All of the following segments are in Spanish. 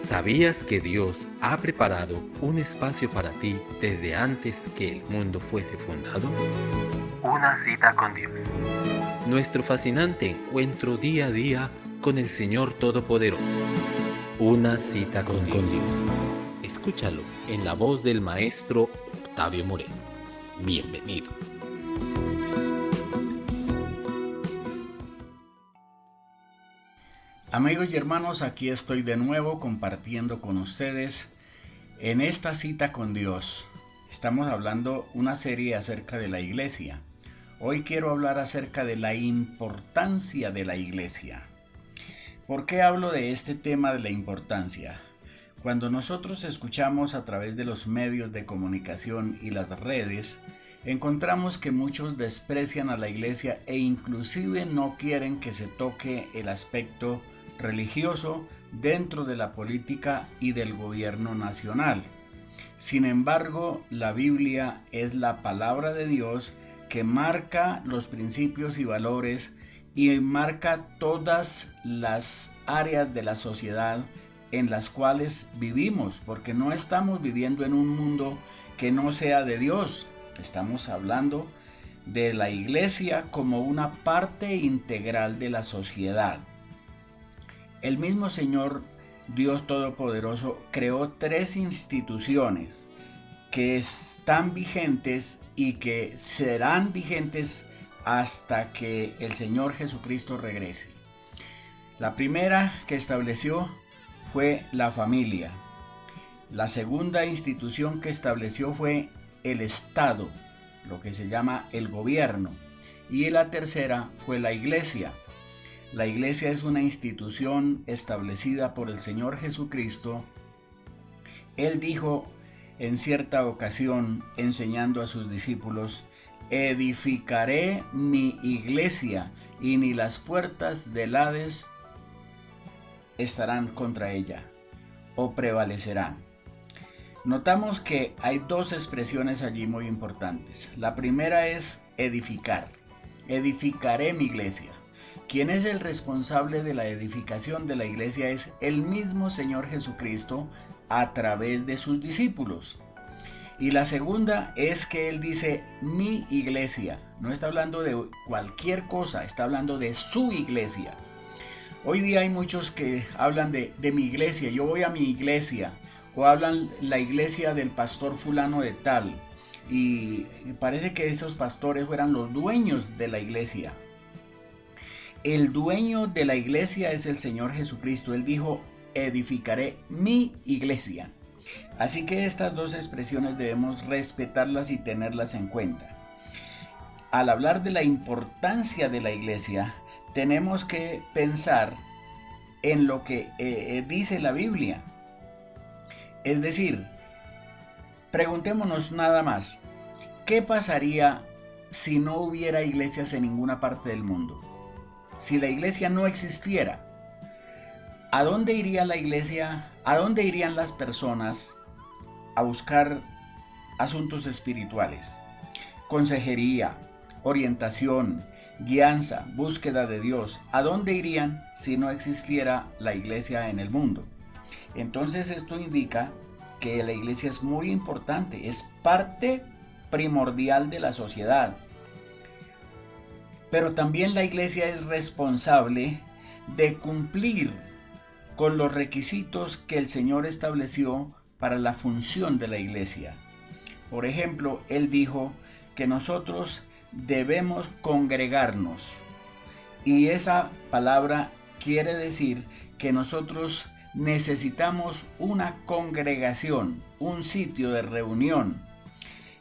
¿Sabías que Dios ha preparado un espacio para ti desde antes que el mundo fuese fundado? Una cita con Dios. Nuestro fascinante encuentro día a día con el Señor Todopoderoso. Una cita con Dios. Escúchalo en la voz del maestro Octavio Moreno. Bienvenido. Amigos y hermanos, aquí estoy de nuevo compartiendo con ustedes en esta cita con Dios. Estamos hablando una serie acerca de la iglesia. Hoy quiero hablar acerca de la importancia de la iglesia. ¿Por qué hablo de este tema de la importancia? Cuando nosotros escuchamos a través de los medios de comunicación y las redes, encontramos que muchos desprecian a la iglesia e inclusive no quieren que se toque el aspecto religioso dentro de la política y del gobierno nacional. Sin embargo, la Biblia es la palabra de Dios que marca los principios y valores y marca todas las áreas de la sociedad en las cuales vivimos, porque no estamos viviendo en un mundo que no sea de Dios. Estamos hablando de la iglesia como una parte integral de la sociedad. El mismo Señor Dios Todopoderoso creó 3 instituciones que están vigentes y que serán vigentes hasta que el Señor Jesucristo regrese. La primera que estableció fue la familia. La segunda institución que estableció fue el Estado, lo que se llama el gobierno. Y la tercera fue la iglesia. La iglesia es una institución establecida por el Señor Jesucristo. Él dijo en cierta ocasión, enseñando a sus discípulos: edificaré mi iglesia y ni las puertas del Hades estarán contra ella o prevalecerán. Notamos que hay 2 expresiones allí muy importantes. La primera es edificar. Edificaré mi iglesia. Quien es el responsable de la edificación de la iglesia es el mismo Señor Jesucristo a través de sus discípulos. Y la segunda es que Él dice mi iglesia. No está hablando de cualquier cosa, está hablando de su iglesia. Hoy día hay muchos que hablan de mi iglesia, yo voy a mi iglesia, o hablan la iglesia del pastor fulano de tal. Y parece que esos pastores fueran los dueños de la iglesia. El dueño de la iglesia es el Señor Jesucristo. Él dijo: edificaré mi iglesia. Así que estas 2 expresiones debemos respetarlas y tenerlas en cuenta. Al hablar de la importancia de la iglesia, tenemos que pensar en lo que dice la Biblia. Es decir, preguntémonos nada más: ¿qué pasaría si no hubiera iglesias en ninguna parte del mundo? Si la iglesia no existiera, ¿a dónde iría la iglesia? ¿A dónde irían las personas a buscar asuntos espirituales? Consejería, orientación, guianza, búsqueda de Dios. ¿A dónde irían si no existiera la iglesia en el mundo? Entonces esto indica que la iglesia es muy importante, es parte primordial de la sociedad. Pero también la iglesia es responsable de cumplir con los requisitos que el Señor estableció para la función de la iglesia. Por ejemplo, Él dijo que nosotros debemos congregarnos. Y esa palabra quiere decir que nosotros necesitamos una congregación, un sitio de reunión.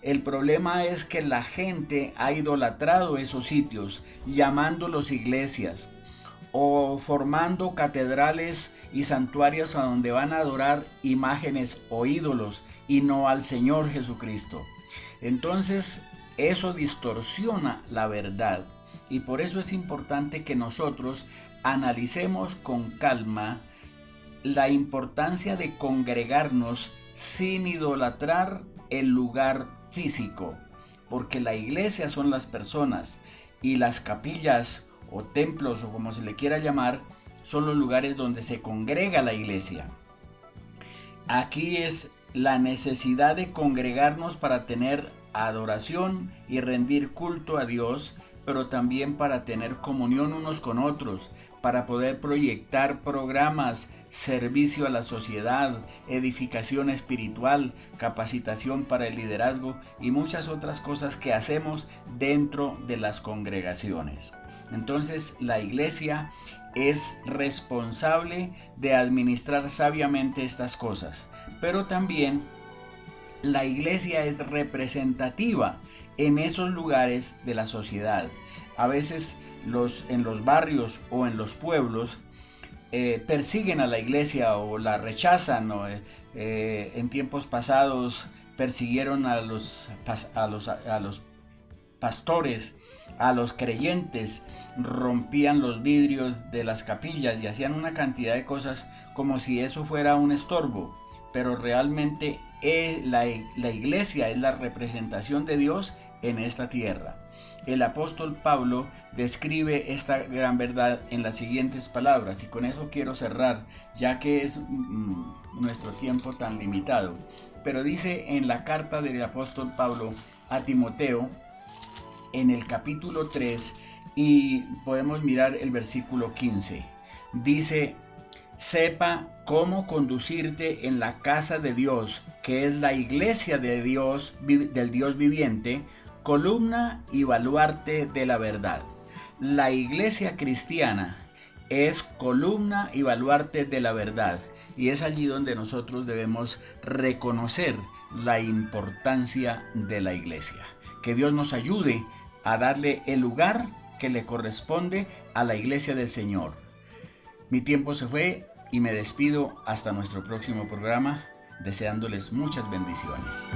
El problema es que la gente ha idolatrado esos sitios, llamándolos iglesias o formando catedrales y santuarios a donde van a adorar imágenes o ídolos y no al Señor Jesucristo. Entonces, eso distorsiona la verdad y por eso es importante que nosotros analicemos con calma la importancia de congregarnos sin idolatrar el lugar físico, porque la iglesia son las personas y las capillas o templos o como se le quiera llamar son los lugares donde se congrega la iglesia. Aquí es la necesidad de congregarnos para tener adoración y rendir culto a Dios, pero también para tener comunión unos con otros, para poder proyectar programas, servicio a la sociedad, edificación espiritual, capacitación para el liderazgo y muchas otras cosas que hacemos dentro de las congregaciones. Entonces, la iglesia es responsable de administrar sabiamente estas cosas, pero también la iglesia es representativa en esos lugares de la sociedad. A veces en los barrios o en los pueblos persiguen a la iglesia o la rechazan. En tiempos pasados persiguieron a los pastores, a los creyentes, rompían los vidrios de las capillas y hacían una cantidad de cosas como si eso fuera un estorbo. Pero realmente la iglesia es la representación de Dios en esta tierra. El apóstol Pablo describe esta gran verdad en las siguientes palabras, y con eso quiero cerrar, ya que es nuestro tiempo tan limitado. Pero dice en la carta del apóstol Pablo a Timoteo, en el capítulo 3, y podemos mirar el versículo 15. Dice: sepa cómo conducirte en la casa de Dios, que es la iglesia de Dios, del Dios viviente, columna y baluarte de la verdad. La iglesia cristiana es columna y baluarte de la verdad, y es allí donde nosotros debemos reconocer la importancia de la iglesia. Que Dios nos ayude a darle el lugar que le corresponde a la iglesia del Señor. Mi tiempo se fue y me despido hasta nuestro próximo programa, deseándoles muchas bendiciones.